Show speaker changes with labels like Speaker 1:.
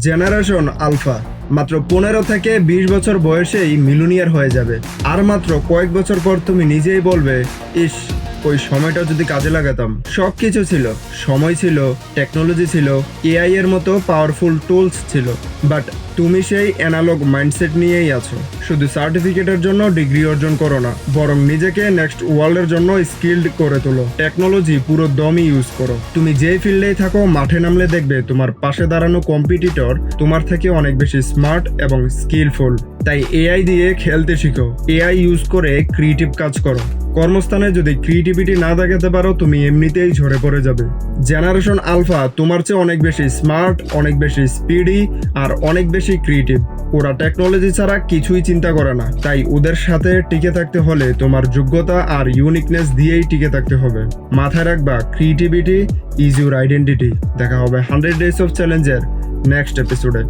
Speaker 1: Generation alpha মাত্র 15 থেকে 20 বছর বয়সেই মিলিয়নিয়ার হয়ে যাবে। আর মাত্র কয়েক বছর পর তুমি নিজেই বলবে, ইস, ওই সময়টা যদি কাজে লাগাতাম। সব কিছু ছিল, সময় ছিল, টেকনোলজি ছিল, এআই এর মতো পাওয়ারফুল টুলস ছিল, বাট তুমি সেই অ্যানালগ মাইন্ডসেট নিয়েই আছো। শুধু সার্টিফিকেটের জন্য ডিগ্রি অর্জন করো না, বরং নিজেকে নেক্সট ওয়ার্ল্ডের জন্য স্কিলড করে তোলো। টেকনোলজি পুরো দমই ইউজ করো। তুমি যেই ফিল্ডেই থাকো, মাঠে নামলে দেখবে তোমার পাশে দাঁড়ানো কম্পিটিটর তোমার থেকে অনেক বেশি স্মার্ট এবং স্কিলফুল। তাই এআই দিয়ে খেলতে শিখো, এআই ইউজ করে ক্রিয়েটিভ কাজ করো। কর্মস্থানে যদি ক্রিয়েটিভিটি না দেখাতে পারো, তুমি এমনিতেই ঝরে পড়ে যাবে। জেনারেশন আলফা তোমার চেয়ে অনেক বেশি স্মার্ট, অনেক বেশি স্পিডি আর অনেক বেশি ক্রিয়েটিভ। ওরা টেকনোলজি ছাড়া কিছুই চিন্তা করে না, তাই ওদের সাথে টিকে থাকতে হলে তোমার যোগ্যতা আর ইউনিকনেস দিয়েই টিকে থাকতে হবে। মাথায় রাখবা, ক্রিয়েটিভিটি ইজ ইউর আইডেন্টিটি। দেখা হবে 100 ডেজ অফ চ্যালেঞ্জের নেক্সট এপিসোডে।